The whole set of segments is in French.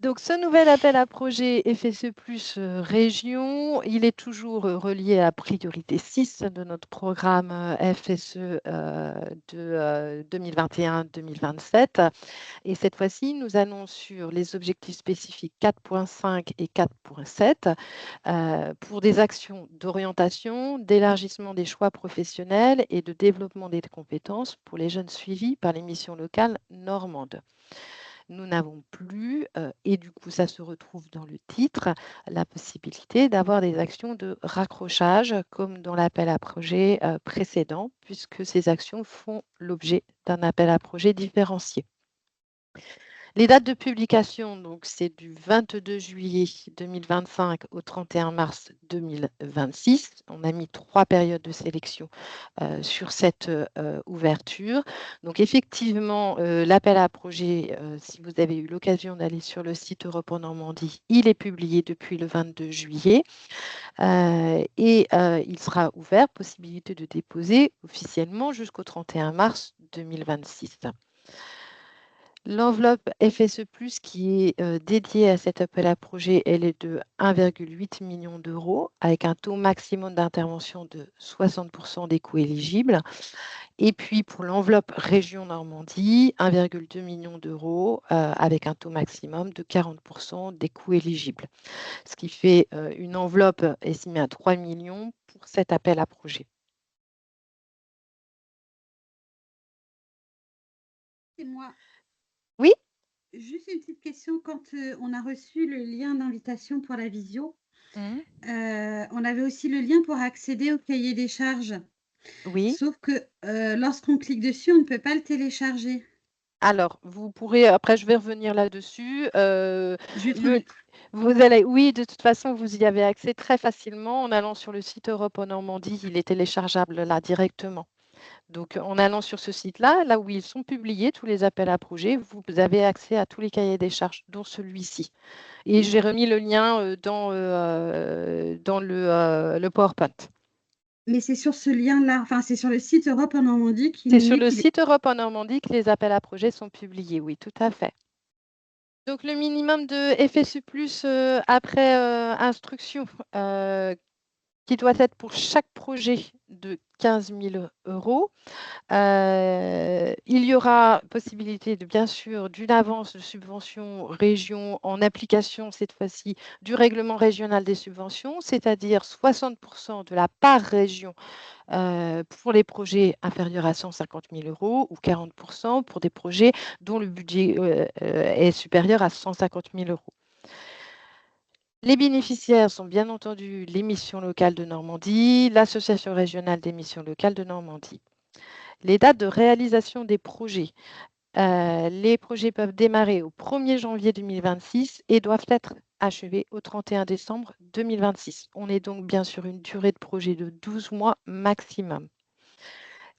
Donc, ce nouvel appel à projet FSE Plus région, il est toujours relié à priorité 6 de notre programme FSE de 2021-2027. Et cette fois-ci, nous allons sur les objectifs spécifiques 4.5 et 4.7 pour des actions d'orientation, d'élargissement des choix professionnels et de développement des compétences pour les jeunes suivis par les missions locales normandes. Nous n'avons plus, et du coup ça se retrouve dans le titre, la possibilité d'avoir des actions de raccrochage comme dans l'appel à projet précédent, puisque ces actions font l'objet d'un appel à projet différencié. Les dates de publication, donc c'est du 22 juillet 2025 au 31 mars 2026. On a mis 3 périodes de sélection sur cette ouverture. Donc effectivement, l'appel à projet, si vous avez eu l'occasion d'aller sur le site Europe en Normandie, il est publié depuis le 22 juillet et il sera ouvert, possibilité de déposer officiellement jusqu'au 31 mars 2026. L'enveloppe FSE+, qui est dédiée à cet appel à projet, elle est de 1,8 million d'euros, avec un taux maximum d'intervention de 60% des coûts éligibles. Et puis pour l'enveloppe région Normandie, 1,2 million d'euros, avec un taux maximum de 40% des coûts éligibles. Ce qui fait une enveloppe estimée à 3 millions pour cet appel à projet. Et moi, Oui. juste une petite question. Quand on a reçu le lien d'invitation pour la visio, Mhm. on avait aussi le lien pour accéder au cahier des charges. Oui. Sauf que lorsqu'on clique dessus, on ne peut pas le télécharger. Alors, vous pourrez, après je vais revenir là-dessus. Je vais prendre. Oui, de toute façon, vous y avez accès très facilement en allant sur le site Europe en Normandie. Il est téléchargeable là directement. Donc, en allant sur ce site-là, là où ils sont publiés, tous les appels à projets, vous avez accès à tous les cahiers des charges, dont celui-ci. Et j'ai remis le lien dans le PowerPoint. Mais c'est sur ce lien-là, enfin c'est sur le site Europe en Normandie qui C'est nous sur met le qu'il est. site Europe en Normandie que les appels à projets sont publiés. Oui, tout à fait. Donc, le minimum de FSU+, après instruction, qui doit être pour chaque projet de 15 000 euros. Il y aura possibilité, bien sûr, d'une avance de subvention région en application, cette fois-ci, du règlement régional des subventions, c'est-à-dire 60% de la part région pour les projets inférieurs à 150 000 euros ou 40% pour des projets dont le budget est supérieur à 150 000 euros. Les bénéficiaires sont bien entendu les missions locales de Normandie, l'Association régionale des missions locales de Normandie. Les dates de réalisation des projets. Les projets peuvent démarrer au 1er janvier 2026 et doivent être achevés au 31 décembre 2026. On est donc bien sur une durée de projet de 12 mois maximum.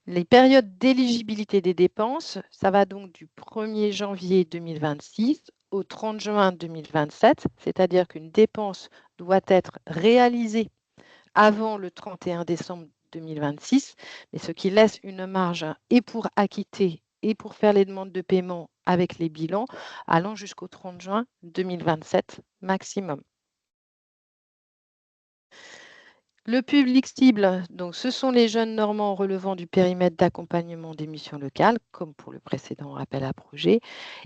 Les périodes d'éligibilité des dépenses, ça va donc du 1er janvier 2026 au 30 juin 2027, c'est-à-dire qu'une dépense doit être réalisée avant le 31 décembre 2026, mais ce qui laisse une marge et pour acquitter et pour faire les demandes de paiement avec les bilans allant jusqu'au 30 juin 2027 maximum. Le public cible, donc, ce sont les jeunes normands relevant du périmètre d'accompagnement des missions locales, comme pour le précédent appel à projet.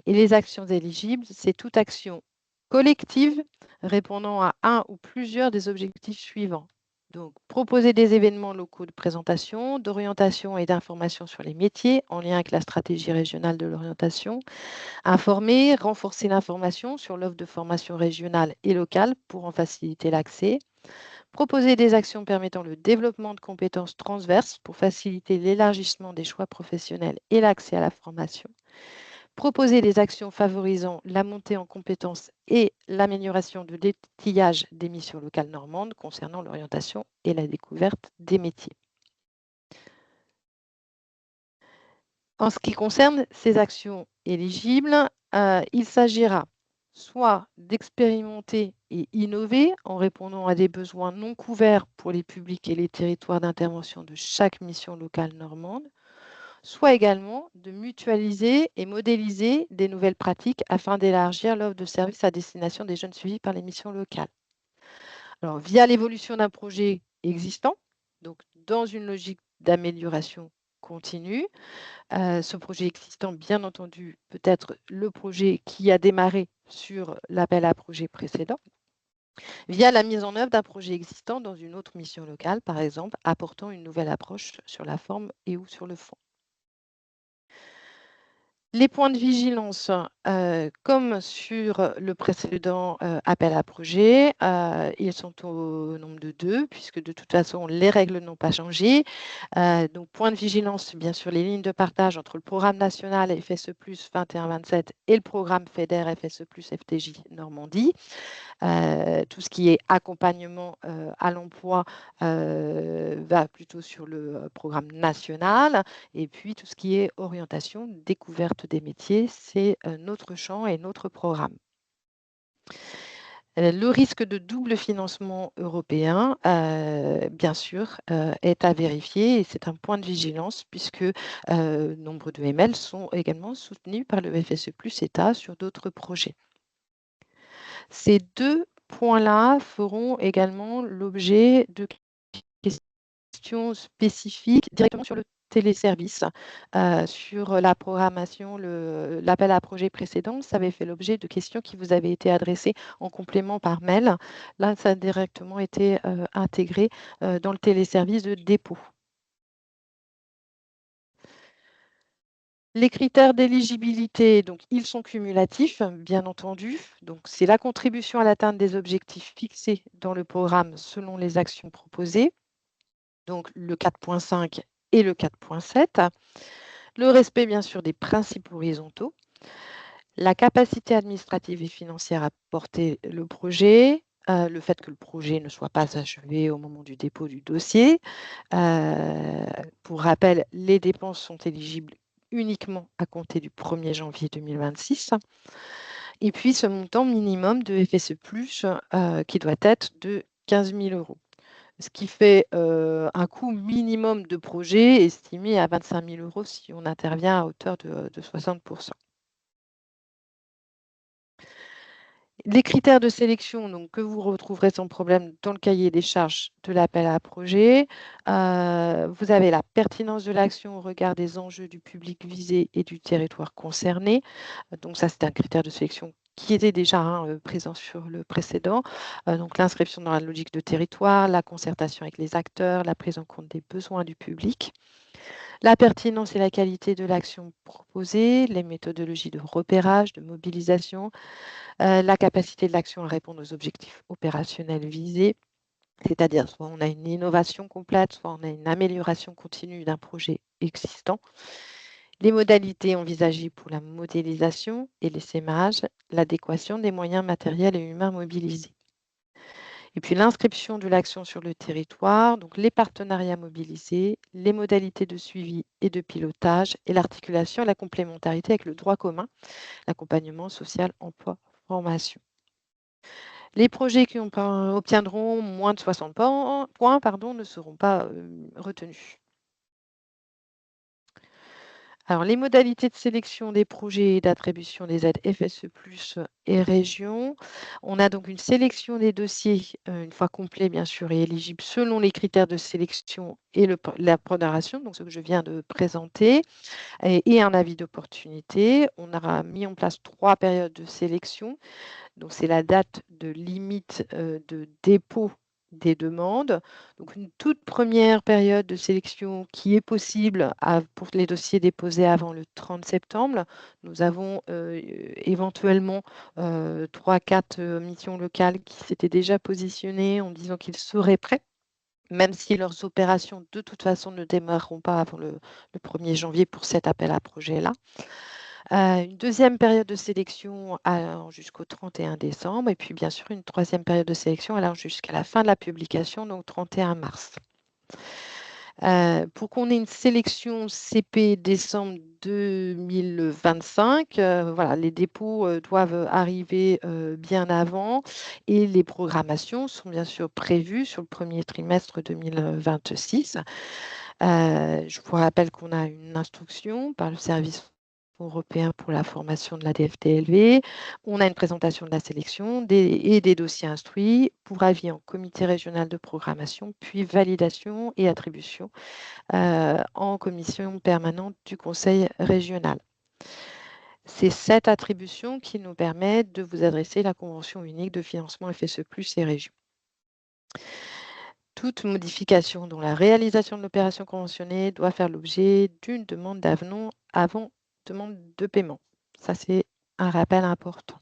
Et les actions éligibles, c'est toute action collective répondant à un ou plusieurs des objectifs suivants. Donc, proposer des événements locaux de présentation, d'orientation et d'information sur les métiers en lien avec la stratégie régionale de l'orientation. Informer, renforcer l'information sur l'offre de formation régionale et locale pour en faciliter l'accès. Proposer des actions permettant le développement de compétences transverses pour faciliter l'élargissement des choix professionnels et l'accès à la formation. Proposer des actions favorisant la montée en compétences et l'amélioration de l'étillage des missions locales normandes concernant l'orientation et la découverte des métiers. En ce qui concerne ces actions éligibles, il s'agira soit d'expérimenter et innover en répondant à des besoins non couverts pour les publics et les territoires d'intervention de chaque mission locale normande, soit également de mutualiser et modéliser des nouvelles pratiques afin d'élargir l'offre de services à destination des jeunes suivis par les missions locales. Alors, via l'évolution d'un projet existant, donc dans une logique d'amélioration continue, ce projet existant, bien entendu, peut être le projet qui a démarré sur l'appel à projet précédent, via la mise en œuvre d'un projet existant dans une autre mission locale, par exemple, apportant une nouvelle approche sur la forme et ou sur le fond. Les points de vigilance, comme sur le précédent, appel à projet, ils sont au nombre de 2 puisque de toute façon les règles n'ont pas changé. Donc point de vigilance, bien sûr, les lignes de partage entre le programme national FSE+ 21-27 et le programme FEDER FSE+ FTJ Normandie. Tout ce qui est accompagnement, à l'emploi, va plutôt sur le programme national et puis tout ce qui est orientation, découverte des métiers, c'est, notre champ et notre programme. Le risque de double financement européen, bien sûr, est à vérifier et c'est un point de vigilance puisque, nombre de ML sont également soutenus par le FSE+ État sur d'autres projets. Ces 2 points-là feront également l'objet de questions spécifiques directement sur le téléservice. Sur la programmation, l'appel à projet précédent, ça avait fait l'objet de questions qui vous avaient été adressées en complément par mail. Là, ça a directement été, intégré, dans le téléservice de dépôt. Les critères d'éligibilité, donc ils sont cumulatifs, bien entendu. Donc c'est la contribution à l'atteinte des objectifs fixés dans le programme selon les actions proposées, donc le 4.5 et le 4.7. Le respect, bien sûr, des principes horizontaux. La capacité administrative et financière à porter le projet, le fait que le projet ne soit pas achevé au moment du dépôt du dossier. Pour rappel, les dépenses sont éligibles uniquement à compter du 1er janvier 2026. Et puis ce montant minimum de FSE+, qui doit être de 15 000 €. Ce qui fait un coût minimum de projet estimé à 25 000 € si on intervient à hauteur de 60 %. Les critères de sélection donc, que vous retrouverez sans problème dans le cahier des charges de l'appel à projet. Vous avez la pertinence de l'action au regard des enjeux du public visé et du territoire concerné. Donc ça, c'est un critère de sélection qui était déjà présent sur le précédent. Donc l'inscription dans la logique de territoire, la concertation avec les acteurs, la prise en compte des besoins du public. La pertinence et la qualité de l'action proposée, les méthodologies de repérage, de mobilisation, la capacité de l'action à répondre aux objectifs opérationnels visés, c'est-à-dire soit on a une innovation complète, soit on a une amélioration continue d'un projet existant. Les modalités envisagées pour la modélisation et l'essaimage, l'adéquation des moyens matériels et humains mobilisés. Et puis l'inscription de l'action sur le territoire, donc les partenariats mobilisés, les modalités de suivi et de pilotage et l'articulation et la complémentarité avec le droit commun, l'accompagnement social, emploi, formation. Les projets qui obtiendront moins de 60 points ne seront pas retenus. Alors, les modalités de sélection des projets et d'attribution des aides FSE+ et régions. On a donc une sélection des dossiers, une fois complets bien sûr et éligibles selon les critères de sélection et la pondération, donc ce que je viens de présenter, et un avis d'opportunité. On aura mis en place 3 périodes de sélection. Donc c'est la date de limite, de dépôt des demandes. Donc une toute première période de sélection qui est possible pour les dossiers déposés avant le 30 septembre. Nous avons éventuellement 3-4 missions locales qui s'étaient déjà positionnées en disant qu'ils seraient prêts, même si leurs opérations de toute façon ne démarreront pas avant le 1er janvier pour cet appel à projet-là. Une deuxième période de sélection allant jusqu'au 31 décembre et puis bien sûr une troisième période de sélection allant jusqu'à la fin de la publication, donc 31 mars. Pour qu'on ait une sélection CP décembre 2025, voilà, les dépôts doivent arriver bien avant et les programmations sont bien sûr prévues sur le premier trimestre 2026. Je vous rappelle qu'on a une instruction par le service européen pour la formation de la DFTLV. On a une présentation de la sélection et des dossiers instruits pour avis en comité régional de programmation, puis validation et attribution en commission permanente du conseil régional. C'est cette attribution qui nous permet de vous adresser la convention unique de financement FSE+ et régions. Toute modification dont la réalisation de l'opération conventionnée doit faire l'objet d'une demande d'avenant avant demande de paiement. Ça, c'est un rappel important.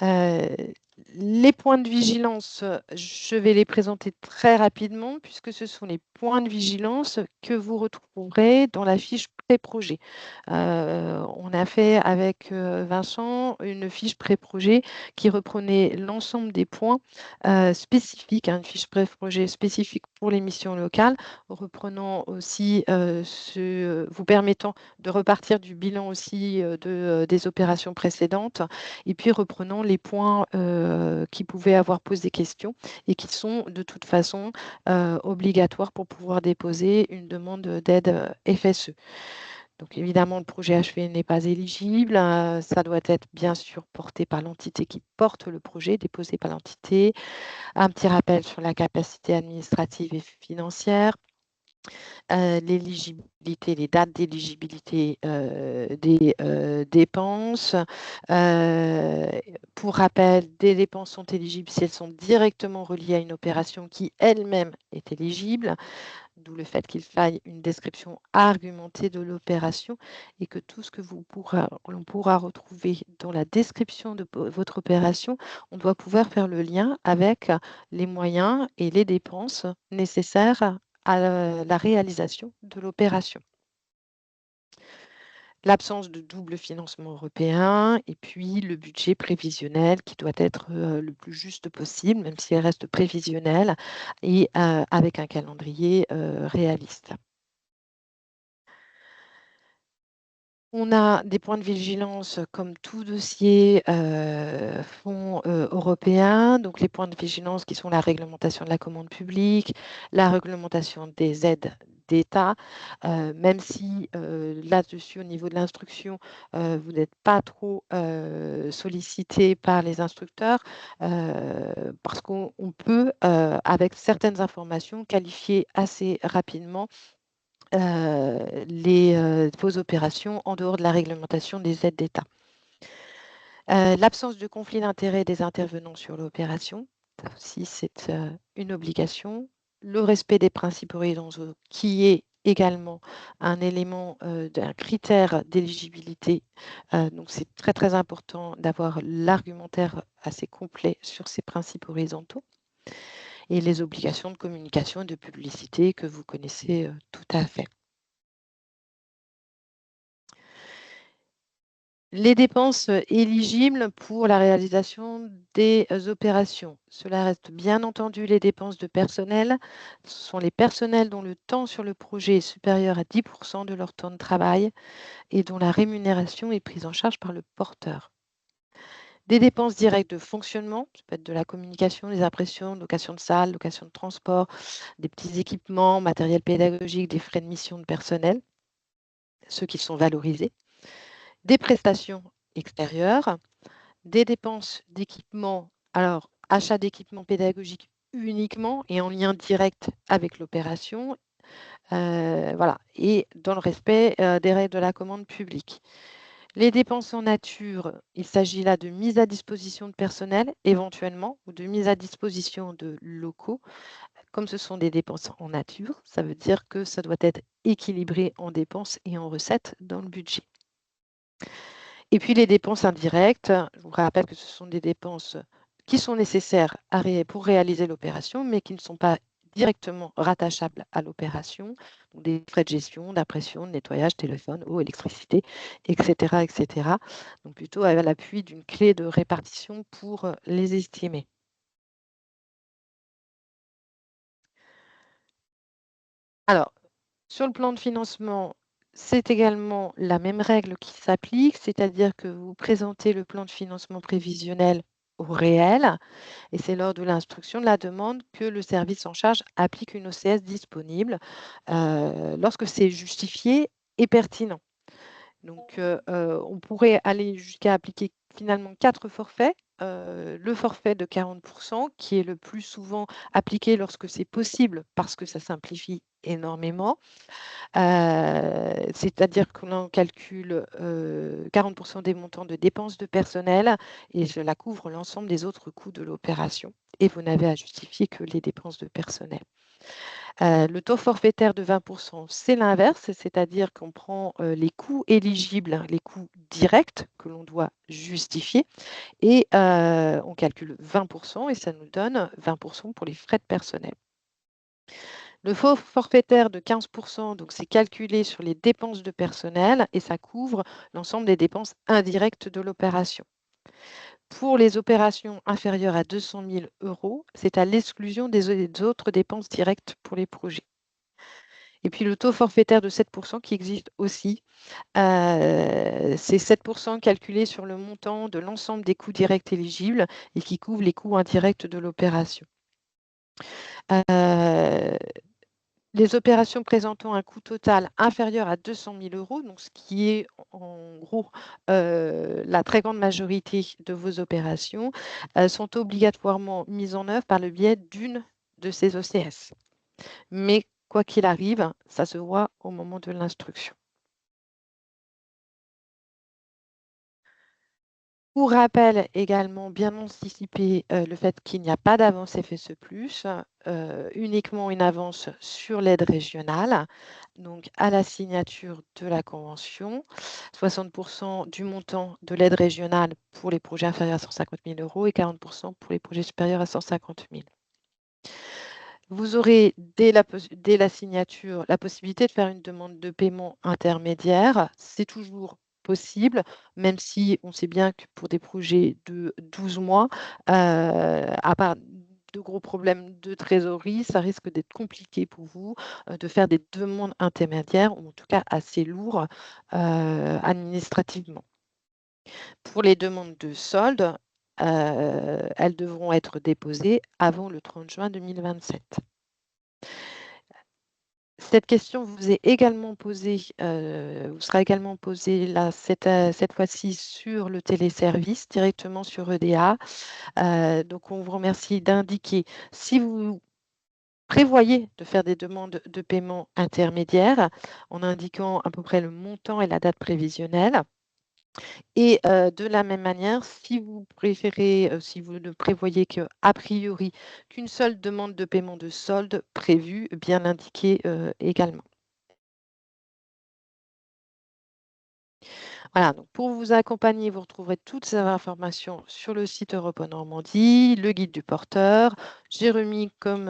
Les points de vigilance, je vais les présenter très rapidement puisque ce sont les points de vigilance que vous retrouverez dans la fiche pré-projet. On a fait avec Vincent une fiche pré-projet qui reprenait l'ensemble des points spécifiques, une fiche pré-projet spécifique pour les missions locales, reprenant aussi vous permettant de repartir du bilan aussi des opérations précédentes et puis reprenant les points qui pouvaient avoir posé question et qui sont de toute façon obligatoires pour pouvoir déposer une demande d'aide FSE. Donc évidemment, le projet achevé n'est pas éligible. Ça doit être bien sûr porté par l'entité qui porte le projet, déposé par l'entité. Un petit rappel sur la capacité administrative et financière. L'éligibilité, les dates d'éligibilité des dépenses. Pour rappel, des dépenses sont éligibles si elles sont directement reliées à une opération qui elle-même est éligible, d'où le fait qu'il faille une description argumentée de l'opération et que tout ce que l'on pourra retrouver dans la description de votre opération, on doit pouvoir faire le lien avec les moyens et les dépenses nécessaires à la réalisation de l'opération. L'absence de double financement européen et puis le budget prévisionnel qui doit être le plus juste possible, même s'il reste prévisionnel et avec un calendrier réaliste. On a des points de vigilance comme tout dossier fonds européen, donc les points de vigilance qui sont la réglementation de la commande publique, la réglementation des aides d'État, même si là-dessus, au niveau de l'instruction, vous n'êtes pas trop sollicité par les instructeurs, parce qu'on peut, avec certaines informations, qualifier assez rapidement vos opérations en dehors de la réglementation des aides d'État. L'absence de conflit d'intérêts des intervenants sur l'opération, ça aussi c'est une obligation. Le respect des principes horizontaux qui est également un élément d'un critère d'éligibilité. Donc c'est très très important d'avoir l'argumentaire assez complet sur ces principes horizontaux et les obligations de communication et de publicité que vous connaissez tout à fait. Les dépenses éligibles pour la réalisation des opérations. Cela reste bien entendu les dépenses de personnel. Ce sont les personnels dont le temps sur le projet est supérieur à 10% de leur temps de travail et dont la rémunération est prise en charge par le porteur. Des dépenses directes de fonctionnement, ça peut être de la communication, des impressions, location de salle, location de transport, des petits équipements, matériel pédagogique, des frais de mission de personnel, ceux qui sont valorisés. Des prestations extérieures, des dépenses d'équipement, alors achat d'équipement pédagogique uniquement et en lien direct avec l'opération, voilà, et dans le respect des règles de la commande publique. Les dépenses en nature, il s'agit là de mise à disposition de personnel éventuellement ou de mise à disposition de locaux. Comme ce sont des dépenses en nature, ça veut dire que ça doit être équilibré en dépenses et en recettes dans le budget. Et puis les dépenses indirectes, je vous rappelle que ce sont des dépenses qui sont nécessaires pour réaliser l'opération, mais qui ne sont pas directement rattachables à l'opération, donc des frais de gestion, d'impression, de nettoyage, téléphone, eau, électricité, etc., etc. Donc plutôt à l'appui d'une clé de répartition pour les estimer. Alors, sur le plan de financement, c'est également la même règle qui s'applique, c'est-à-dire que vous présentez le plan de financement prévisionnel au réel. Et c'est lors de l'instruction de la demande que le service en charge applique une OCS disponible lorsque c'est justifié et pertinent. Donc, on pourrait aller jusqu'à appliquer finalement 4 forfaits. Le forfait de 40 qui est le plus souvent appliqué lorsque c'est possible parce que ça simplifie énormément. C'est-à-dire que l'on calcule 40 des montants de dépenses de personnel et cela couvre l'ensemble des autres coûts de l'opération. Et vous n'avez à justifier que les dépenses de personnel. Le taux forfaitaire de 20 c'est l'inverse, c'est-à-dire qu'on prend les coûts éligibles, les coûts directs que l'on doit justifier, et on calcule 20 et ça nous donne 20 pour les frais de personnel. Le taux forfaitaire de 15 donc c'est calculé sur les dépenses de personnel et ça couvre l'ensemble des dépenses indirectes de l'opération. Pour les opérations inférieures à 200 000 euros, c'est à l'exclusion des autres dépenses directes pour les projets. Et puis le taux forfaitaire de 7 qui existe aussi, c'est 7 calculé sur le montant de l'ensemble des coûts directs éligibles et qui couvre les coûts indirects de l'opération. Les opérations présentant un coût total inférieur à 200 000 euros, donc ce qui est en gros la très grande majorité de vos opérations, sont obligatoirement mises en œuvre par le biais d'une de ces OCS. Mais quoi qu'il arrive, ça se voit au moment de l'instruction. Pour rappel également, bien anticiper le fait qu'il n'y a pas d'avance FSE+, uniquement une avance sur l'aide régionale, donc à la signature de la convention, 60 du montant de l'aide régionale pour les projets inférieurs à 150 000 euros et 40 pour les projets supérieurs à 150 000. Vous aurez dès la signature la possibilité de faire une demande de paiement intermédiaire. C'est toujours possible, même si on sait bien que pour des projets de 12 mois, à part de gros problèmes de trésorerie, ça risque d'être compliqué pour vous de faire des demandes intermédiaires, ou en tout cas assez lourd administrativement. Pour les demandes de solde, elles devront être déposées avant le 30 juin 2027. Cette question vous est également posée, vous sera également posée là, cette fois-ci sur le téléservice, directement sur EDA. Donc, on vous remercie d'indiquer si vous prévoyez de faire des demandes de paiement intermédiaires en indiquant à peu près le montant et la date prévisionnelle. Et de la même manière, si vous préférez, si vous ne prévoyez qu'a priori qu'une seule demande de paiement de solde prévue, bien l'indiquer également. Voilà, donc pour vous accompagner, vous retrouverez toutes ces informations sur le site Europe en Normandie, le guide du porteur. J'ai remis, comme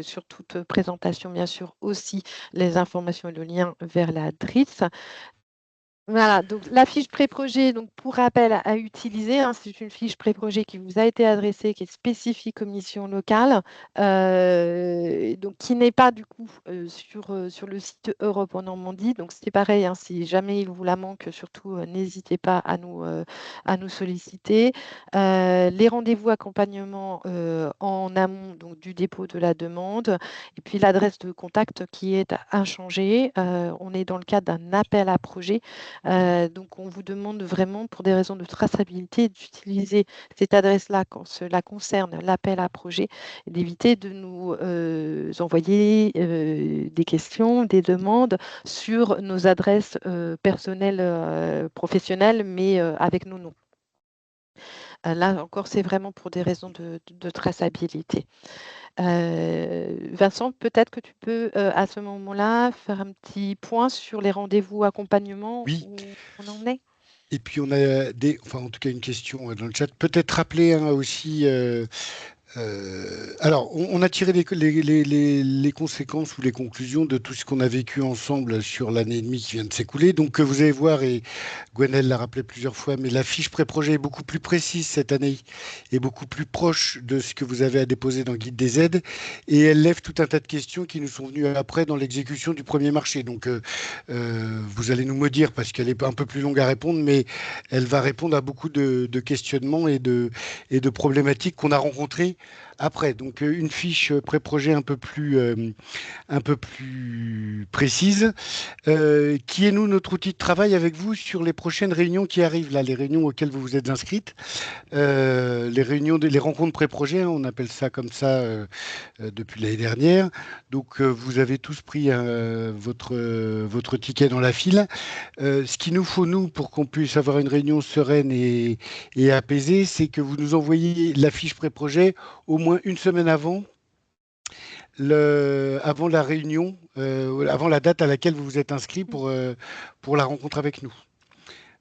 sur toute présentation, bien sûr, aussi les informations et le lien vers la DRIS. Voilà, donc la fiche pré-projet, donc pour rappel à utiliser, hein, c'est une fiche pré-projet qui vous a été adressée, qui est spécifique aux missions locales, donc qui n'est pas du coup sur le site Europe en Normandie. Donc c'est pareil, hein, si jamais il vous la manque, surtout n'hésitez pas à nous solliciter. Les rendez-vous accompagnement en amont donc, du dépôt de la demande, et puis l'adresse de contact qui est inchangée. On est dans le cadre d'un appel à projet. Donc, on vous demande vraiment, pour des raisons de traçabilité, d'utiliser cette adresse-là quand cela concerne l'appel à projet, et d'éviter de nous envoyer des questions, des demandes sur nos adresses personnelles, professionnelles, mais avec nos noms. Là encore, c'est vraiment pour des raisons de traçabilité. Vincent, peut-être que tu peux, à ce moment-là, faire un petit point sur les rendez-vous accompagnement, Oui, où on en est? et puis on a enfin en tout cas une question dans le chat. Peut-être rappeler hein, aussi Alors, on a tiré les conséquences ou les conclusions de tout ce qu'on a vécu ensemble sur l'année et demie qui vient de s'écouler. Donc, vous allez voir, et Gwenelle l'a rappelé plusieurs fois, mais la fiche pré-projet est beaucoup plus précise cette année et beaucoup plus proche de ce que vous avez à déposer dans le guide des aides. Et elle lève tout un tas de questions qui nous sont venues après dans l'exécution du premier marché. Donc, vous allez nous me dire, parce qu'elle est un peu plus longue à répondre, mais elle va répondre à beaucoup de questionnements et de problématiques qu'on a rencontrées après. Donc, une fiche pré-projet un peu plus précise. Qui est, nous, notre outil de travail avec vous sur les prochaines réunions qui arrivent, là, les réunions auxquelles vous vous êtes inscrites, les réunions, les rencontres pré-projet, hein, on appelle ça comme ça depuis l'année dernière. Donc, vous avez tous pris votre ticket dans la file. Ce qu'il nous faut, nous, pour qu'on puisse avoir une réunion sereine et apaisée, c'est que vous nous envoyiez la fiche pré-projet au moins une semaine avant, avant la réunion, avant la date à laquelle vous vous êtes inscrit pour la rencontre avec nous.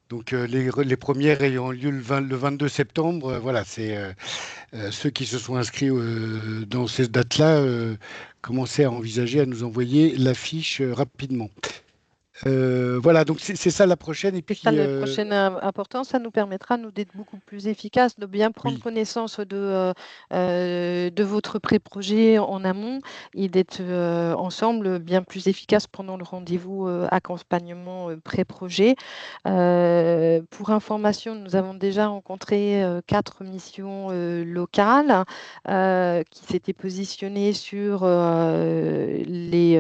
Donc, les premières ayant lieu le 22 septembre, voilà, c'est ceux qui se sont inscrits dans ces dates-là commençaient à envisager à nous envoyer la fiche rapidement. Voilà, donc c'est ça la prochaine. Et C'est puis, ça le prochain important, ça nous permettra, nous, d'être beaucoup plus efficaces, de bien prendre oui, connaissance de votre pré-projet en amont et d'être ensemble bien plus efficaces pendant le rendez-vous accompagnement pré-projet. Pour information, nous avons déjà rencontré 4 missions locales qui s'étaient positionnées sur les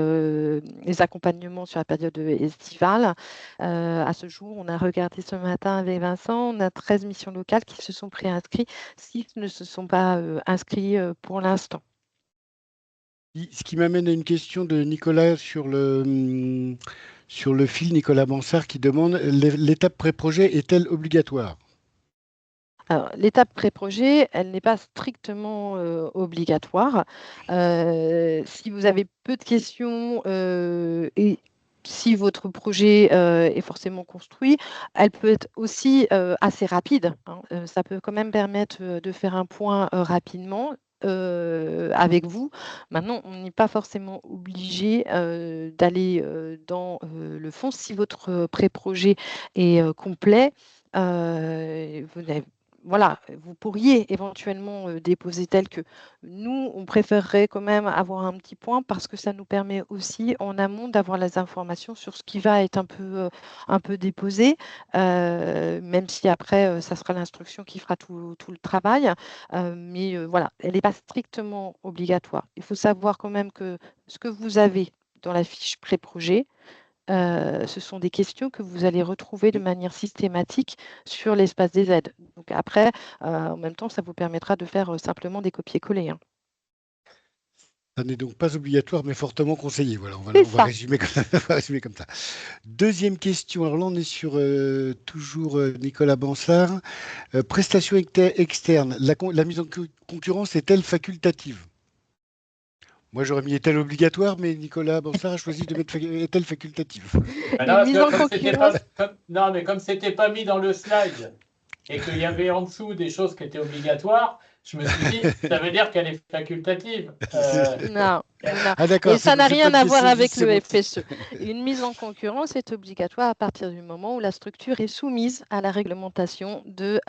accompagnements sur la période estivale. À ce jour, on a regardé ce matin avec Vincent, on a 13 missions locales qui se sont préinscrits, 6 ne se sont pas inscrits pour l'instant. ce qui m'amène à une question de Nicolas sur le fil, Nicolas Bansard, qui demande l'étape pré-projet est-elle obligatoire? Alors, l'étape pré-projet, elle n'est pas strictement obligatoire. Si vous avez peu de questions et si votre projet est forcément construit, elle peut être aussi assez rapide, hein. Ça peut quand même permettre de faire un point rapidement avec vous. Maintenant, on n'est pas forcément obligé d'aller dans le fond. Si votre pré-projet est complet, vous n'avez voilà, vous pourriez éventuellement déposer tel que nous, on préférerait quand même avoir un petit point parce que ça nous permet aussi en amont d'avoir les informations sur ce qui va être un peu déposé, même si après, ça sera l'instruction qui fera tout le travail. Mais voilà, elle n'est pas strictement obligatoire. Il faut savoir quand même que ce que vous avez dans la fiche pré-projet, ce sont des questions que vous allez retrouver de manière systématique sur l'espace des aides. Donc après, en même temps, ça vous permettra de faire simplement des copier-coller, hein. Ça n'est donc pas obligatoire, mais fortement conseillé. Voilà, C'est on va ça. résumer on va résumer comme ça. Deuxième question. Alors là, on est sur toujours Nicolas Bansard. Prestations externes. La mise en concurrence est-elle facultative? Moi, j'aurais mis est-elle obligatoire, mais Nicolas Bansard a choisi de mettre est-elle facultative? Ah non, Une parce mise que en concurrence. non, mais comme c'était pas mis dans le slide et qu'il y avait en dessous des choses qui étaient obligatoires, je me suis dit, ça veut dire qu'elle est facultative. Non, non. Ah Et d'accord, ça n'a c'est pas rien que à j'ai voir saisi avec le sémantique. FSE. Une mise en concurrence est obligatoire à partir du moment où la structure est soumise à la réglementation des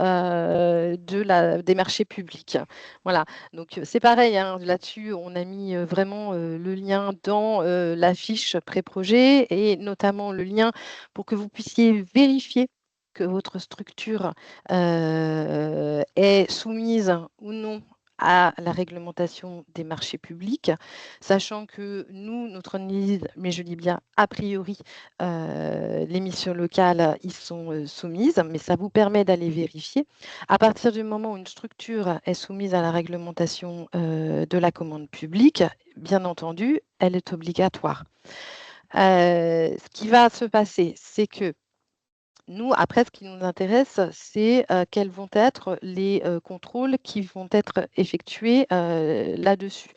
marchés publics. Voilà. Donc c'est pareil, hein, là-dessus, on a mis vraiment le lien dans la fiche pré-projet et notamment le lien pour que vous puissiez vérifier que votre structure est soumise ou non à la réglementation des marchés publics, sachant que nous, notre analyse, mais je dis bien a priori, les missions locales y sont soumises, mais ça vous permet d'aller vérifier. À partir du moment où une structure est soumise à la réglementation de la commande publique, bien entendu, elle est obligatoire. Ce qui va se passer, c'est que nous, après, ce qui nous intéresse, c'est quels vont être les contrôles qui vont être effectués là-dessus.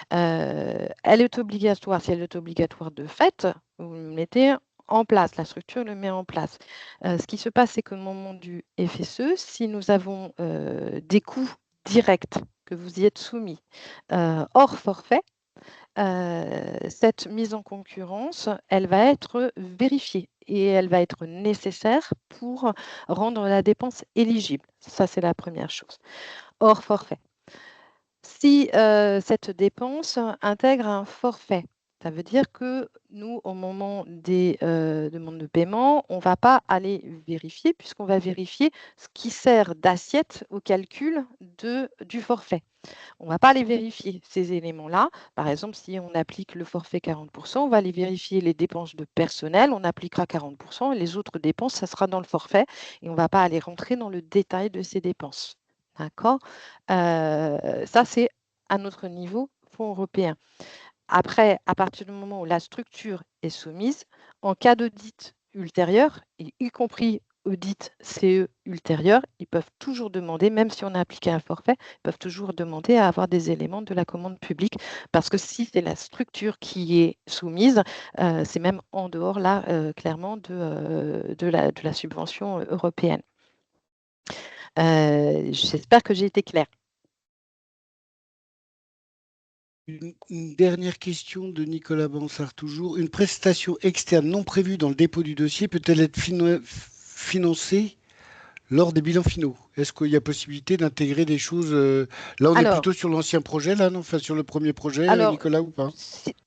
Elle est obligatoire. Si elle est obligatoire de fait, vous le mettez en place, la structure le met en place. Ce qui se passe, c'est qu'au moment du FSE, si nous avons des coûts directs que vous y êtes soumis hors forfait, cette mise en concurrence, elle va être vérifiée et elle va être nécessaire pour rendre la dépense éligible. Ça, c'est la première chose. Hors forfait. Si cette dépense intègre un forfait, ça veut dire que nous, au moment des demandes de paiement, on ne va pas aller vérifier puisqu'on va vérifier ce qui sert d'assiette au calcul du forfait. On ne va pas aller vérifier ces éléments-là. Par exemple, si on applique le forfait 40%, on va aller vérifier les dépenses de personnel, on appliquera 40% et les autres dépenses, ça sera dans le forfait et on ne va pas aller rentrer dans le détail de ces dépenses. D'accord? Ça, c'est à notre niveau fonds européen. Après, à partir du moment où la structure est soumise, en cas d'audit ultérieur, et y compris audit CE ultérieur, ils peuvent toujours demander, même si on a appliqué un forfait, ils peuvent toujours demander à avoir des éléments de la commande publique, parce que si c'est la structure qui est soumise, c'est même en dehors, là, clairement, de la subvention européenne. J'espère que j'ai été claire. Une dernière question de Nicolas Bansard, toujours. Une prestation externe non prévue dans le dépôt du dossier peut-elle être financée lors des bilans finaux? Est-ce qu'il y a possibilité d'intégrer des choses là, on est plutôt sur l'ancien projet, là, non? Enfin, sur le premier projet, Nicolas, ou pas?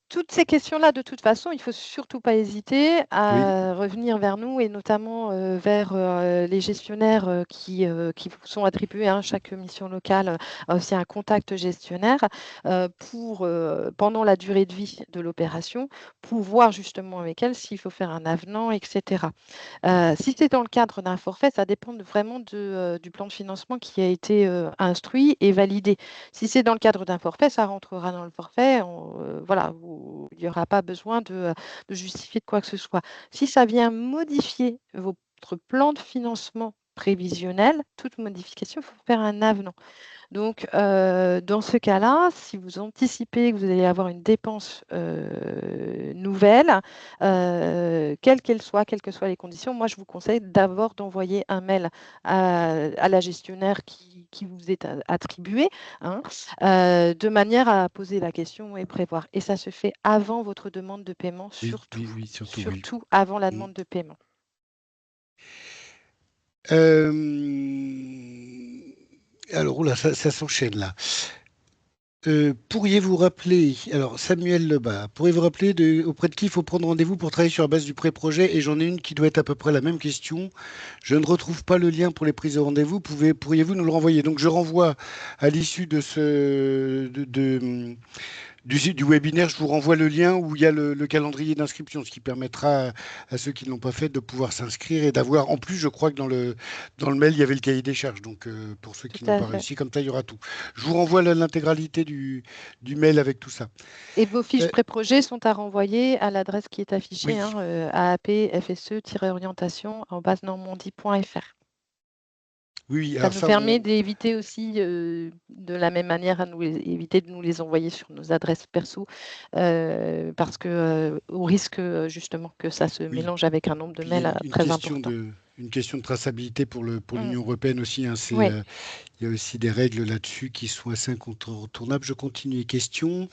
Toutes ces questions-là, de toute façon, il ne faut surtout pas hésiter à revenir vers nous et notamment vers les gestionnaires qui vous sont attribués. Chaque mission locale a aussi un contact gestionnaire pour, pendant la durée de vie de l'opération, pour voir justement avec elle s'il faut faire un avenant, etc. Si c'est dans le cadre d'un forfait, ça dépend vraiment du plan de financement qui a été instruit et validé. Si c'est dans le cadre d'un forfait, ça rentrera dans le forfait. Voilà, il n'y aura pas besoin de justifier de quoi que ce soit. Si ça vient modifier votre plan de financement prévisionnel, toute modification, il faut faire un avenant. Donc, dans ce cas-là, si vous anticipez que vous allez avoir une dépense nouvelle, quelle qu'elle soit, quelles que soient les conditions, moi, je vous conseille d'abord d'envoyer un mail à la gestionnaire qui vous est attribuée, de manière à poser la question et prévoir. Et ça se fait avant votre demande de paiement, surtout avant la demande de paiement. Alors, là, ça s'enchaîne là. Pourriez-vous rappeler, alors Samuel Lebas, pourriez-vous rappeler auprès de qui il faut prendre rendez-vous pour travailler sur la base du pré-projet? Et j'en ai une qui doit être à peu près la même question. Je ne retrouve pas le lien pour les prises de rendez-vous. Pourriez-vous nous le renvoyer? Donc je renvoie à l'issue de du webinaire, je vous renvoie le lien où il y a le calendrier d'inscription, ce qui permettra à ceux qui ne l'ont pas fait de pouvoir s'inscrire et d'avoir, en plus, je crois que dans le mail, il y avait le cahier des charges. Donc, pour ceux qui n'ont pas réussi, comme ça, il y aura tout. Je vous renvoie l'intégralité du mail avec tout ça. Et vos fiches pré-projet sont à renvoyer à l'adresse qui est affichée, aapfse-orientation@normandie.fr. Oui, ça nous permet d'éviter aussi de la même manière éviter de nous les envoyer sur nos adresses perso parce que au risque justement que ça se mélange avec un nombre de mails très important. Une question de traçabilité pour l'Union européenne aussi. Il y a aussi des règles là-dessus qui sont assez incontournables. Je continue. Question.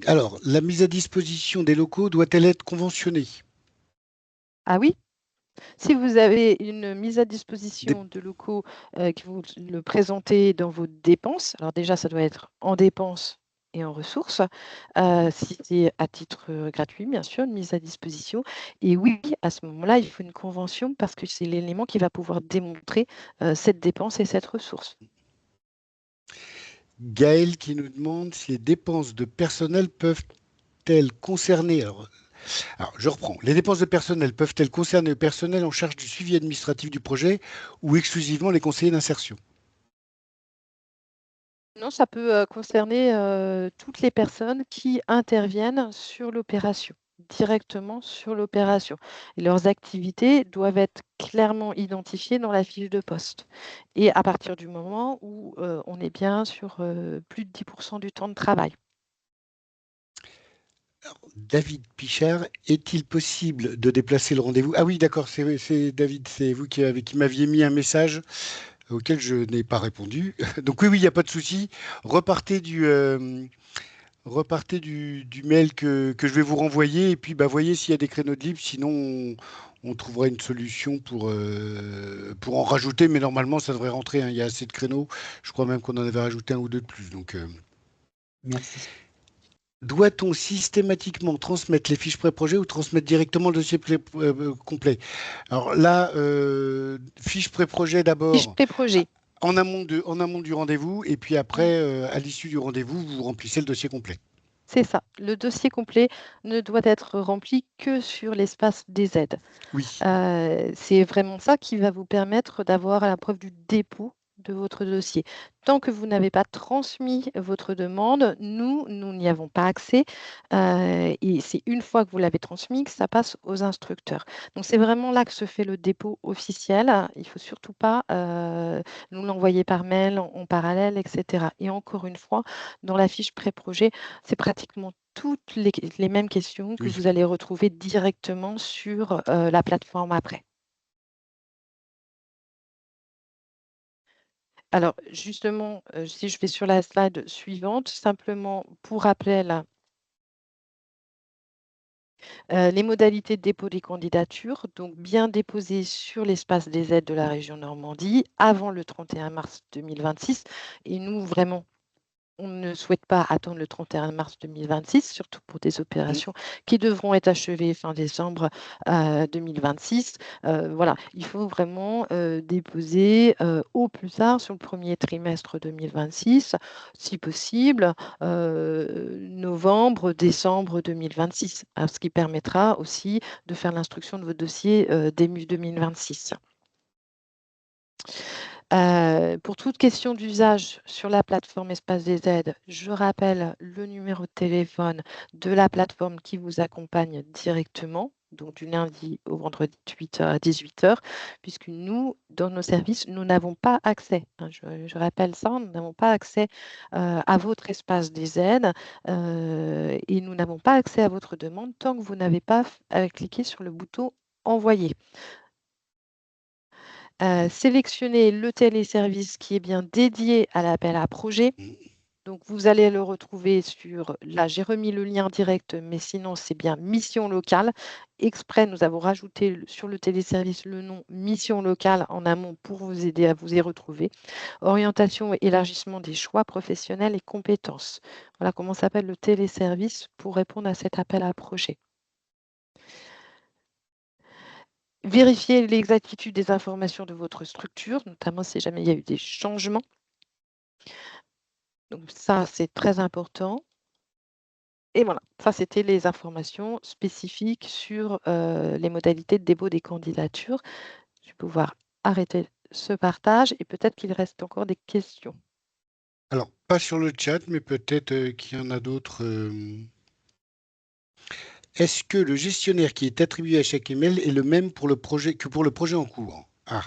Alors, la mise à disposition des locaux doit-elle être conventionnée? Ah oui. Si vous avez une mise à disposition de locaux que vous le présentez dans vos dépenses, alors déjà, ça doit être en dépenses et en ressources, si c'est à titre gratuit, bien sûr, une mise à disposition. Et oui, à ce moment-là, il faut une convention parce que c'est l'élément qui va pouvoir démontrer cette dépense et cette ressource. Gaël qui nous demande si les dépenses de personnel peuvent-elles concerner... Alors, je reprends. Les dépenses de personnel peuvent-elles concerner le personnel en charge du suivi administratif du projet ou exclusivement les conseillers d'insertion? Non, ça peut concerner toutes les personnes qui interviennent sur l'opération, directement sur l'opération. Et leurs activités doivent être clairement identifiées dans la fiche de poste. Et à partir du moment où on est bien sur plus de 10% du temps de travail. Alors, David Pichard, est-il possible de déplacer le rendez-vous? Ah oui, d'accord, c'est David, c'est vous qui m'aviez mis un message. auxquelles je n'ai pas répondu. Donc oui, il n'y a pas de souci. Repartez du mail que je vais vous renvoyer et puis bah, voyez s'il y a des créneaux de libre. Sinon, on trouvera une solution pour en rajouter. Mais normalement, ça devrait rentrer, hein. Il y a assez de créneaux. Je crois même qu'on en avait rajouté un ou deux de plus. Donc, Merci. doit-on systématiquement transmettre les fiches pré-projet ou transmettre directement le dossier complet? Alors là, fiche pré-projet Fiche d'abord pré-projet. en amont du rendez-vous et puis après, à l'issue du rendez-vous, vous remplissez le dossier complet. C'est ça. Le dossier complet ne doit être rempli que sur l'espace DZ. Oui, C'est vraiment ça qui va vous permettre d'avoir la preuve du dépôt de votre dossier. Tant que vous n'avez pas transmis votre demande, nous n'y avons pas accès. Et c'est une fois que vous l'avez transmis que ça passe aux instructeurs. Donc, c'est vraiment là que se fait le dépôt officiel. Il ne faut surtout pas nous l'envoyer par mail en parallèle, etc. Et encore une fois, dans la fiche pré-projet, c'est pratiquement toutes les mêmes questions que oui. vous allez retrouver directement sur la plateforme après. Alors, justement, si je vais sur la slide suivante, simplement pour rappel, les modalités de dépôt des candidatures, donc bien déposées sur l'espace des aides de la région Normandie avant le 31 mars 2026. Et nous, vraiment, on ne souhaite pas attendre le 31 mars 2026, surtout pour des opérations qui devront être achevées fin décembre 2026. Voilà, il faut vraiment déposer au plus tard sur le premier trimestre 2026, si possible, novembre, décembre 2026, ce qui permettra aussi de faire l'instruction de votre dossier début 2026. Pour toute question d'usage sur la plateforme Espace des aides, je rappelle le numéro de téléphone de la plateforme qui vous accompagne directement, donc du lundi au vendredi de 8h à 18h, puisque nous, dans nos services, nous n'avons pas accès, hein, je rappelle ça, nous n'avons pas accès à votre espace des aides et nous n'avons pas accès à votre demande tant que vous n'avez pas cliqué sur le bouton Envoyer. Sélectionnez le téléservice qui est bien dédié à l'appel à projet. Donc, vous allez le retrouver sur, là, j'ai remis le lien direct, mais sinon, c'est bien mission locale. Exprès, nous avons rajouté sur le téléservice le nom mission locale en amont pour vous aider à vous y retrouver. Orientation et élargissement des choix professionnels et compétences. Voilà comment s'appelle le téléservice pour répondre à cet appel à projet. Vérifiez l'exactitude des informations de votre structure, notamment si jamais il y a eu des changements. Donc ça, c'est très important. Et voilà, ça, c'était les informations spécifiques sur les modalités de dépôt des candidatures. Je vais pouvoir arrêter ce partage et peut-être qu'il reste encore des questions. Alors, pas sur le chat, mais peut-être qu'il y en a d'autres. Est-ce que le gestionnaire qui est attribué à chaque email est le même pour le projet que pour le projet en cours? Ah,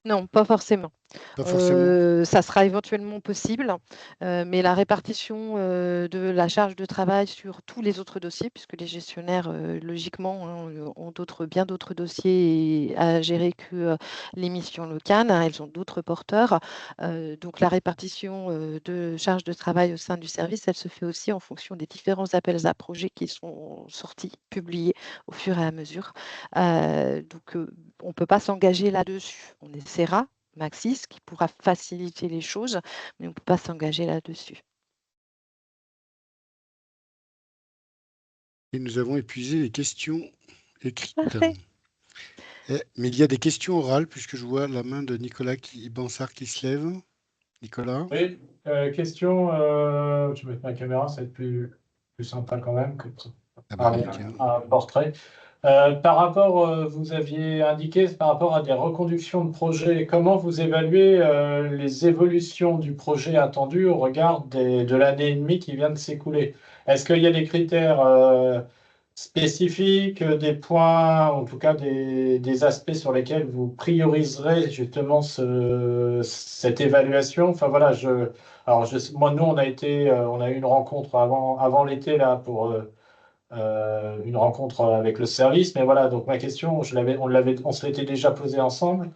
Non, pas forcément. pas forcément. Ça sera éventuellement possible, mais la répartition de la charge de travail sur tous les autres dossiers, puisque les gestionnaires, logiquement, hein, ont bien d'autres dossiers à gérer que les missions locales, hein, elles ont d'autres porteurs. Donc la répartition de charge de travail au sein du service, elle se fait aussi en fonction des différents appels à projets qui sont sortis, publiés au fur et à mesure. Donc on ne peut pas s'engager là-dessus. On essaiera, Maxis, qui pourra faciliter les choses, mais on ne peut pas s'engager là-dessus. Et nous avons épuisé les questions écrites. Parfait. Mais il y a des questions orales, puisque je vois la main de Nicolas Bansard qui se lève. Nicolas? Oui, question, je vais mettre ma caméra, ça va être plus sympa quand même que de Ah bah parler oui, tiens. à un portrait. Par rapport, vous aviez indiqué, par rapport à des reconductions de projets, comment vous évaluez les évolutions du projet attendu au regard de l'année et demie qui vient de s'écouler? Est-ce qu'il y a des critères spécifiques, des points, en tout cas des aspects sur lesquels vous prioriserez justement cette évaluation? Enfin voilà, moi, nous, on a eu une rencontre avant l'été là pour une rencontre avec le service. Mais voilà, donc ma question, on se l'était déjà posée ensemble.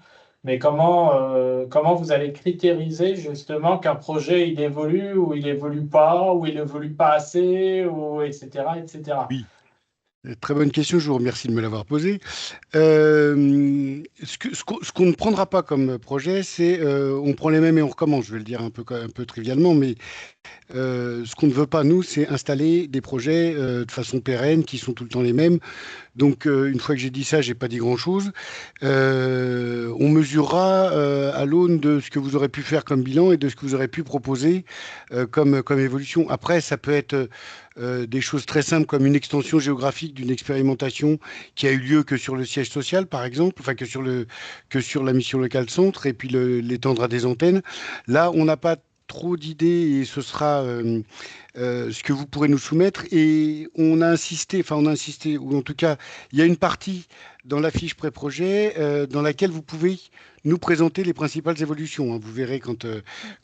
Mais comment vous allez critériser justement qu'un projet il évolue ou il évolue pas, ou il évolue pas assez, ou etc., etc. Oui, très bonne question, je vous remercie de me l'avoir posée. Ce qu'on ne prendra pas comme projet, c'est on prend les mêmes et on recommence. Je vais le dire un peu trivialement, mais ce qu'on ne veut pas, nous, c'est installer des projets de façon pérenne qui sont tout le temps les mêmes. Donc, une fois que j'ai dit ça, j'ai pas dit grand-chose. On mesurera à l'aune de ce que vous aurez pu faire comme bilan et de ce que vous aurez pu proposer comme évolution. Après, ça peut être des choses très simples comme une extension géographique d'une expérimentation qui a eu lieu que sur le siège social, par exemple, enfin que sur la mission locale centre, et puis l'étendre à des antennes. Là, on n'a pas trop d'idées et ce sera ce que vous pourrez nous soumettre. Et on a insisté, ou en tout cas, il y a une partie dans la fiche pré-projet dans laquelle vous pouvez nous présenter les principales évolutions, hein. Vous verrez quand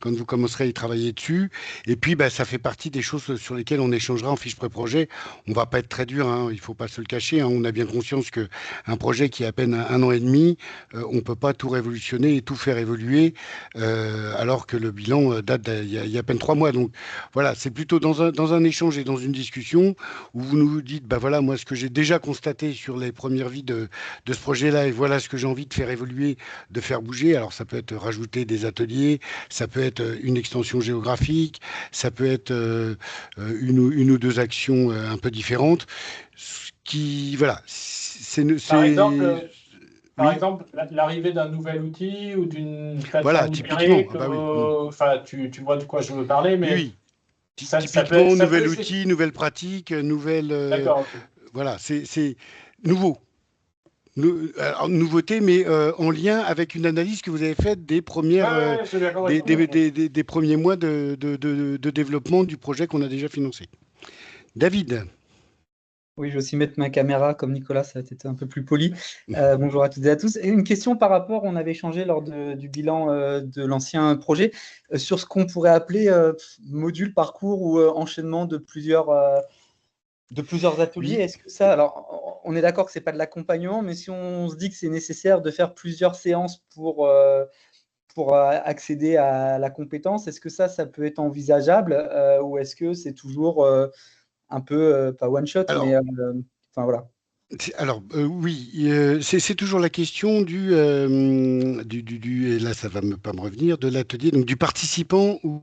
vous commencerez à y travailler dessus. Et puis, bah, ça fait partie des choses sur lesquelles on échangera en fiche pré-projet. On va pas être très dur, hein, il faut pas se le cacher, hein. On a bien conscience que un projet qui a à peine un an et demi, on peut pas tout révolutionner et tout faire évoluer, alors que le bilan date d'il y a à peine 3 mois. Donc, voilà, c'est plutôt dans un échange et dans une discussion où vous nous dites, bah voilà, moi, ce que j'ai déjà constaté sur les premières vies de ce projet-là, et voilà ce que j'ai envie de faire évoluer, de faire bouger. Alors, ça peut être rajouter des ateliers, ça peut être une extension géographique, ça peut être une ou deux actions un peu différentes. Ce qui, voilà, Par exemple, par oui, exemple, l'arrivée d'un nouvel outil ou d'une voilà, plateforme typiquement, numérique, ah bah oui, enfin, tu vois de quoi je veux parler, oui, mais oui. ça Typiquement, peut nouvel juste. outil, nouvelle pratique, nouvelle, D'accord, ok. voilà, c'est nouveau. Alors, nouveauté, mais en lien avec une analyse que vous avez faite des Ouais, premières, ouais, j'ai bien compris. des premiers mois de développement du projet qu'on a déjà financé. David, Oui, je vais aussi mettre ma caméra comme Nicolas, ça va être un peu plus poli. Bonjour à toutes et à tous. Et une question par rapport, on avait échangé lors du bilan de l'ancien projet sur ce qu'on pourrait appeler module, parcours ou enchaînement de plusieurs ateliers. oui. Est-ce que ça, alors on est d'accord que ce n'est pas de l'accompagnement, mais si on se dit que c'est nécessaire de faire plusieurs séances pour accéder à la compétence, est-ce que ça peut être envisageable ou est-ce que c'est toujours un peu, pas one shot, mais Alors, enfin voilà. Alors, oui, c'est toujours la question et là ça va pas me revenir, de l'atelier, donc du participant ou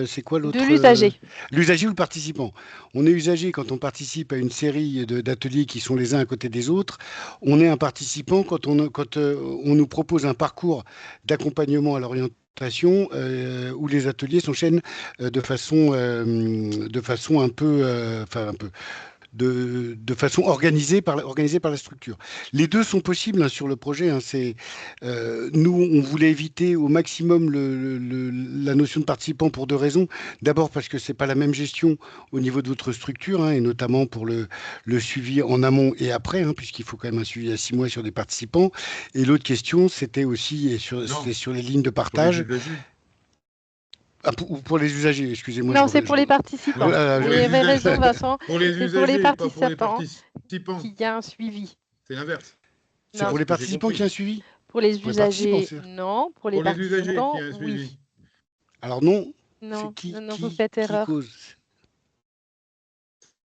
c'est quoi De l'autre, l'usager. l'usager ou le participant. On est usager quand on participe à une série d'ateliers qui sont les uns à côté des autres. On est un participant quand on nous propose un parcours d'accompagnement à l'orientation où les ateliers s'enchaînent de façon un peu, enfin un peu de façon organisée par la structure. Les deux sont possibles hein, sur le projet. Hein, nous, on voulait éviter au maximum la notion de participant pour deux raisons. D'abord parce que c'est pas la même gestion au niveau de votre structure, hein, et notamment pour le suivi en amont et après, hein, puisqu'il faut quand même un suivi à 6 mois sur des participants. Et l'autre question, c'était aussi c'était sur les lignes de Pour les partage. usagers. Ah, ou pour les usagers, excusez-moi, Non, c'est pour les participants. voilà, Vous avez raison, Vincent. Pour les C'est pour les usagers, pas pour les participants participants. qu'il y a un suivi. C'est l'inverse. c'est Non, pour Ce les que j'ai participants qu'il y a compris. un suivi? pour les Pour les participants, usagers, c'est... non. Pour les Pour les usagers qui participants, a un oui. suivi. Alors non, c'est Non, non, non, vous faites qui erreur. cause?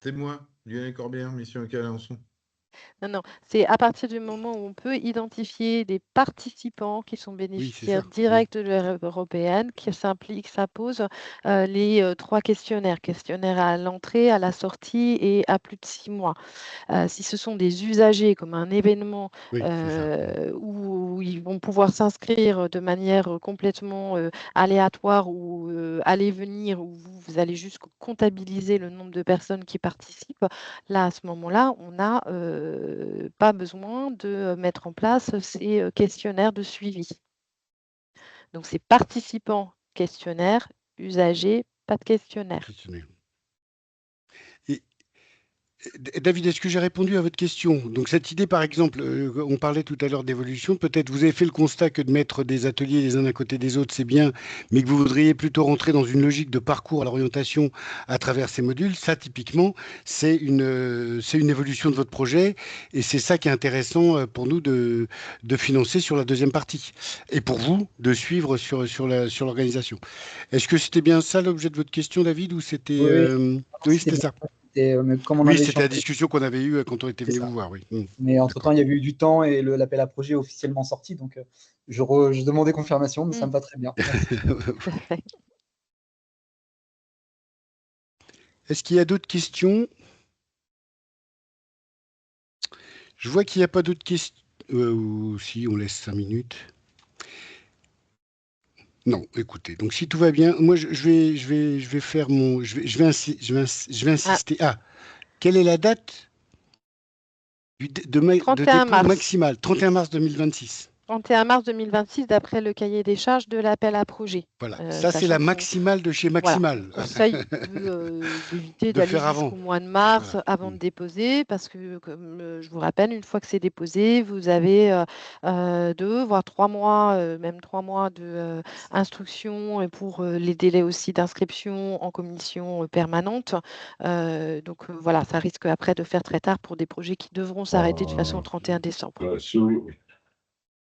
C'est moi, Lionel Corbière, mission Calençon. Non, non, c'est à partir du moment où on peut identifier des participants qui sont Oui, c'est bénéficiaires ça. directs de l'Union européenne, qui s'imposent les 3 questionnaires. Questionnaire à l'entrée, à la sortie et à plus de 6 mois. Si ce sont des usagers comme un événement Oui, c'est ça. où ils vont pouvoir s'inscrire de manière complètement aléatoire ou aller-venir, où vous allez juste comptabiliser le nombre de personnes qui participent, là, à ce moment-là, on n'a pas besoin de mettre en place ces questionnaires de suivi. Donc, c'est participants, questionnaire, usagers, pas de questionnaire. Questionnaire. Et David, est-ce que j'ai répondu à votre question? Donc cette idée, par exemple, on parlait tout à l'heure d'évolution, peut-être vous avez fait le constat que de mettre des ateliers les uns à côté des autres, c'est bien, mais que vous voudriez plutôt rentrer dans une logique de parcours à l'orientation à travers ces modules. Ça, typiquement, c'est une évolution de votre projet et c'est ça qui est intéressant pour nous de financer sur la deuxième partie et pour vous de suivre sur l'organisation. Est-ce que c'était bien ça l'objet de votre question, David, ou c'était... Oui, Oui, c'était ça. mais comme on Oui, avait c'était la échangé, discussion qu'on avait eue quand on était c'est venu ça. vous voir, oui. Mais entre-temps, D'accord. il y avait eu du temps et l'appel à projet est officiellement sorti. Donc, je demandais confirmation, mais ça me va très bien. Merci. Est-ce qu'il y a d'autres questions? Je vois qu'il n'y a pas d'autres questions. Ou si, on laisse 5 minutes. Non, écoutez, donc si tout va bien, moi je vais faire mon. Je vais insister. Ah, quelle est la date de 31 dépôt mars. maximal? 31 mars 2026. 31 mars 2026, d'après le cahier des charges de l'appel à projet. Voilà, ça c'est Sachant la qu'on maximale de chez voilà, on Maximal. conseille d'éviter De d'aller faire avant. jusqu'au mois de mars Voilà. avant de déposer, parce que, comme je vous rappelle, une fois que c'est déposé, vous avez 2, voire 3 mois, même 3 mois de instruction et pour les délais aussi d'inscription en commission permanente. Voilà, ça risque après de faire très tard pour des projets qui devront s'arrêter de façon au 31 décembre.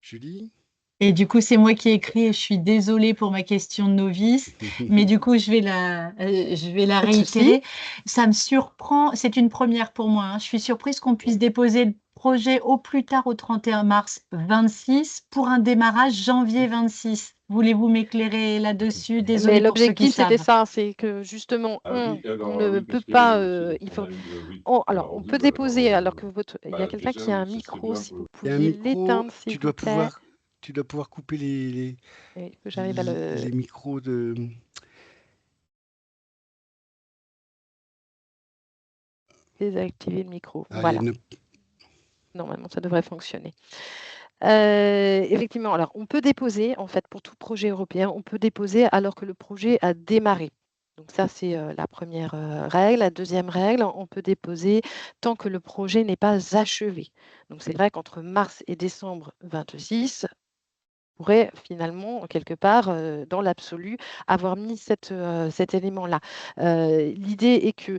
Julie? Et du coup, c'est moi qui ai écrit, et je suis désolée pour ma question de novice, mais du coup, je vais la Pas de souci. réitérer. Ça me surprend, c'est une première pour moi, hein. Je suis surprise qu'on puisse déposer le projet au plus tard au 31 mars 26 pour un démarrage janvier 26. Voulez-vous m'éclairer là-dessus? Mais Désolée pour ceux qui l'objectif, c'était savent. ça, c'est que justement, on ne peut pas, alors, on peut déposer, alors que il y a quelqu'un qui a un micro, si vous Il y a un pouviez micro, l'éteindre, s'il vous plaît. tu dois pouvoir couper Et que j'arrive à le les micros de. désactiver le micro. Ah, il y a Voilà, normalement, ça devrait fonctionner. Effectivement, alors on peut déposer, en fait, pour tout projet européen, on peut déposer alors que le projet a démarré. Donc ça, c'est la première règle. La deuxième règle, on peut déposer tant que le projet n'est pas achevé. Donc c'est vrai qu'entre mars et décembre 26, on pourrait finalement, quelque part, dans l'absolu, avoir mis cet élément-là. L'idée est que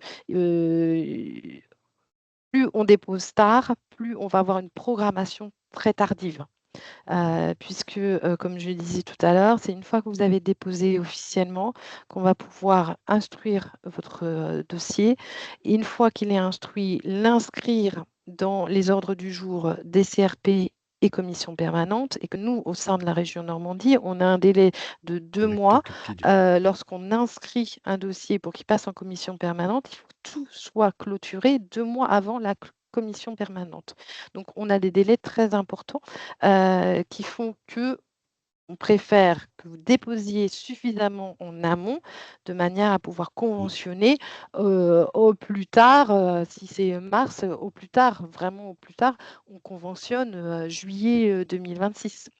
plus on dépose tard, plus on va avoir une programmation très tardive. Puisque, comme je le disais tout à l'heure, c'est une fois que vous avez déposé officiellement qu'on va pouvoir instruire votre dossier. Et une fois qu'il est instruit, l'inscrire dans les ordres du jour des CRP et commissions permanentes, et que nous, au sein de la région Normandie, on a un délai de 2 mois. Lorsqu'on inscrit un dossier pour qu'il passe en commission permanente, il faut que tout soit clôturé 2 mois avant la commission permanente. Donc, on a des délais très importants qui font que on préfère que vous déposiez suffisamment en amont de manière à pouvoir conventionner au plus tard, si c'est mars, au plus tard, vraiment au plus tard, on conventionne juillet 2026.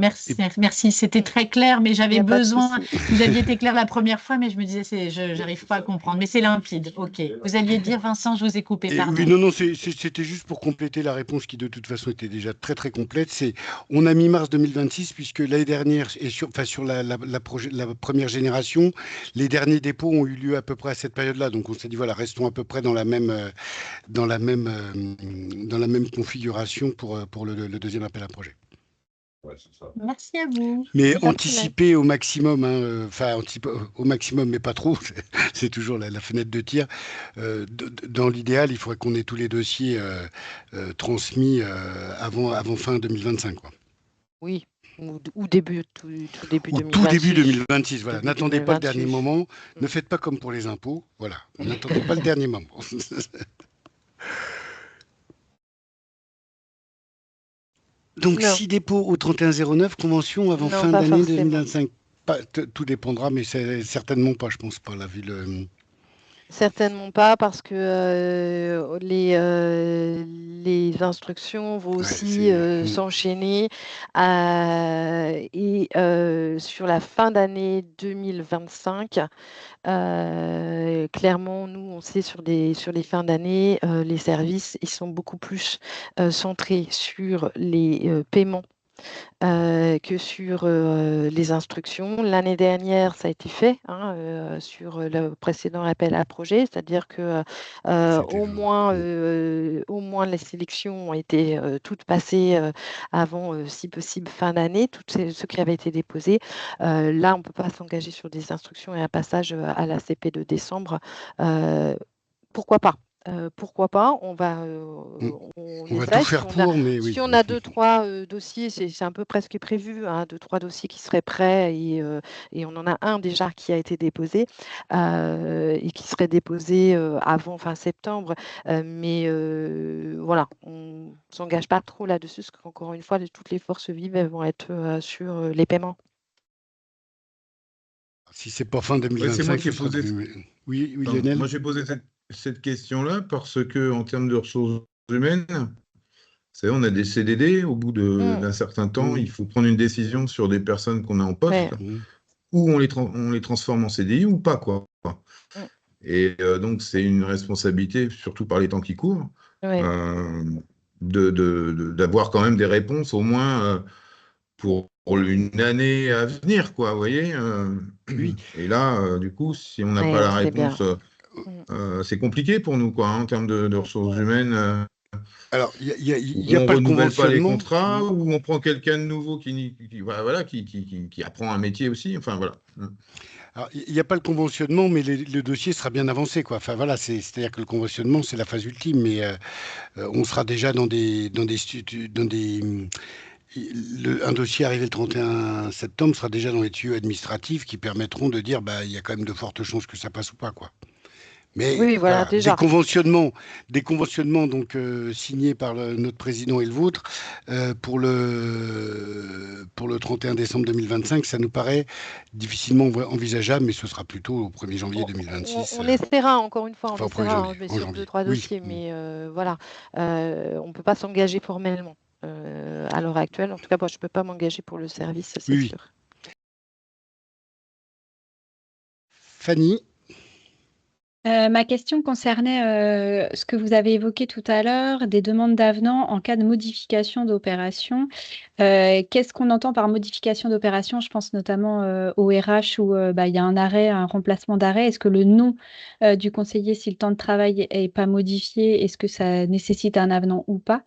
Merci, c'était très clair, mais Il j'avais n'y a pas de besoin. souci. Vous aviez été clair la première fois, mais je me disais, je n'arrive pas à comprendre. Mais c'est limpide. OK. Vous alliez dire, Vincent, je vous ai coupé, pardon. Oui, non, c'était juste pour compléter la réponse qui de toute façon était déjà très très complète. On a mis mars 2026 puisque l'année dernière et sur la première génération, les derniers dépôts ont eu lieu à peu près à cette période-là. Donc on s'est dit voilà, restons à peu près dans la même configuration pour le deuxième appel à projet. Merci à vous. Mais anticiper au maximum, au maximum, mais pas trop, c'est toujours la fenêtre de tir. Dans l'idéal, il faudrait qu'on ait tous les dossiers transmis avant fin 2025. Quoi. Oui, ou début, tout début Ou 2026. tout début 2026, voilà. Début N'attendez pas le dernier 2026. moment, ne faites pas comme pour les impôts, voilà. N'attendez pas le dernier moment. Donc, Non. 6 dépôts au 3109, convention avant Non, fin pas d'année forcément. 2025. Tout dépendra, mais c'est certainement pas, je pense, pas la ville. Certainement pas, parce que les instructions vont aussi s'enchaîner et sur la fin d'année 2025. Clairement, nous, on sait sur les fins d'année, les services, ils sont beaucoup plus centrés sur les paiements que sur les instructions. L'année dernière, ça a été fait sur le précédent appel à projet, c'est-à-dire que au moins les sélections ont été toutes passées avant, si possible, fin d'année, toutes ceux qui avaient été déposés. Là, on ne peut pas s'engager sur des instructions et un passage à la CP de décembre. Pourquoi pas? Pourquoi pas? On va tout faire pour, mais oui. Si on a 2-3 dossiers, c'est un peu presque prévu, 2-3 dossiers qui seraient prêts et on en a un déjà qui a été déposé et qui serait déposé avant fin septembre. Mais voilà, on ne s'engage pas trop là-dessus, parce qu'encore une fois, toutes les forces vives elles vont être sur les paiements. Si c'est pas fin 2025, c'est moi qui ai posé. Oui, Lionel. Moi, j'ai posé cette question-là parce que, en termes de ressources humaines, vous savez, on a des CDD. Au bout d'un certain temps, il faut prendre une décision sur des personnes qu'on a en poste, ou on les transforme en CDI ou pas, quoi. Et donc, c'est une responsabilité, surtout par les temps qui courent, d'avoir quand même des réponses, au moins pour une année à venir, quoi, vous voyez. Oui. Et là, du coup, si on n'a pas la réponse, c'est compliqué pour nous, quoi, en termes de ressources humaines. Alors, il n'y a on pas de renouvelle pas les conventionnement. contrats, ou on prend quelqu'un de nouveau qui apprend un métier aussi. Enfin, voilà. Alors, il n'y a pas le conventionnement, mais le dossier sera bien avancé, quoi. Enfin, voilà, c'est-à-dire que le conventionnement, c'est la phase ultime, mais on sera déjà un dossier arrivé le 31 septembre sera déjà dans les tuyaux administratifs qui permettront de dire, il y a quand même de fortes chances que ça passe ou pas, quoi. Mais oui, voilà, déjà. des conventionnements donc signés par notre président et le vôtre pour le 31 décembre 2025, ça nous paraît difficilement envisageable, mais ce sera plutôt au 1er janvier 2026. On essaiera, encore une fois, on essaiera, janvier, sur 2-3 dossiers, mais voilà, on ne peut pas s'engager formellement à l'heure actuelle. En tout cas, moi, je ne peux pas m'engager pour le service, c'est sûr. Fanny? Ma question concernait ce que vous avez évoqué tout à l'heure, des demandes d'avenant en cas de modification d'opération. Qu'est-ce qu'on entend par modification d'opération? Je pense notamment au RH où il y a un arrêt, un remplacement d'arrêt. Est-ce que le nom du conseiller, si le temps de travail n'est pas modifié, est-ce que ça nécessite un avenant ou pas?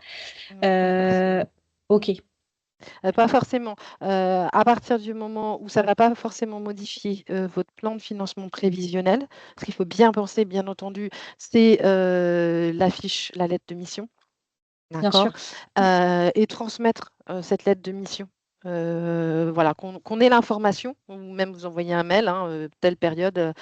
Ok. Pas forcément. À partir du moment où ça ne va pas forcément modifier votre plan de financement prévisionnel, parce qu'il faut bien penser, bien entendu, c'est la fiche, la lettre de mission. D'accord. Et transmettre cette lettre de mission. Voilà, qu'on ait l'information, ou même vous envoyer un mail, telle période,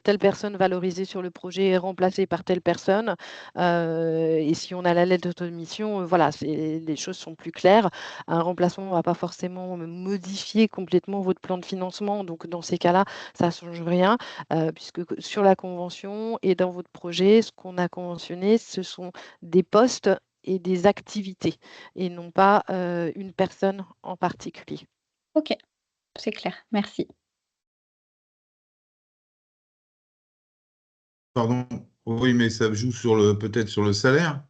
telle personne valorisée sur le projet est remplacée par telle personne. Et si on a la lettre de mission, voilà, les choses sont plus claires. Un remplacement ne va pas forcément modifier complètement votre plan de financement. Donc, dans ces cas-là, ça ne change rien, puisque sur la convention et dans votre projet, ce qu'on a conventionné, ce sont des postes et des activités, et non pas une personne en particulier. Ok, c'est clair, merci. Pardon, oui, mais ça joue peut-être sur le salaire?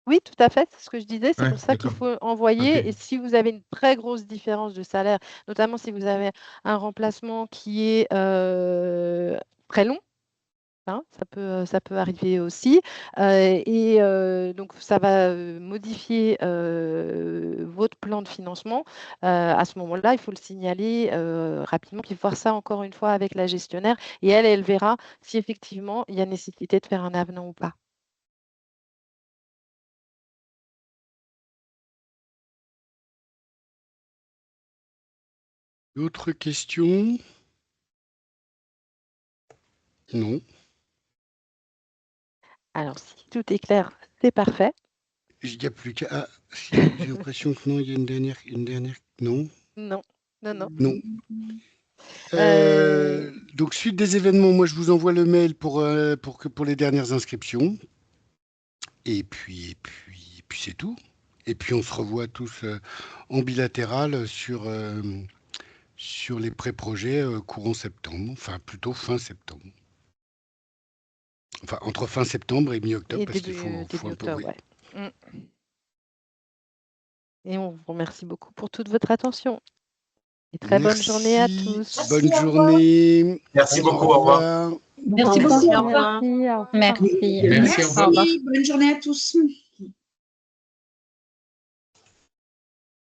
Oui, tout à fait, c'est ce que je disais, c'est Ouais, pour ça qu'il faut envoyer, et si vous avez une très grosse différence de salaire, notamment si vous avez un remplacement qui est très long, ça peut arriver aussi. Donc, ça va modifier votre plan de financement. À ce moment-là, il faut le signaler rapidement, puis voir ça encore une fois avec la gestionnaire. Et elle verra si effectivement il y a nécessité de faire un avenant ou pas. D'autres questions? Non. Alors, si tout est clair, c'est parfait. Il n'y a plus qu'à... j'ai l'impression que non, il y a une dernière... Non. Non. Non. Donc, suite des événements, moi, je vous envoie le mail pour les dernières inscriptions. Et puis c'est tout. Et puis, on se revoit tous en bilatéral sur les pré-projets courant septembre, enfin, plutôt fin septembre. Enfin, entre fin septembre et mi-octobre, parce qu'il faut un peu... octobre, ouais. Et on vous remercie beaucoup pour toute votre attention. Et très bonne journée à tous. Bonne journée. Merci beaucoup, au revoir. Merci beaucoup, au revoir. Merci. Merci, bonne journée à tous.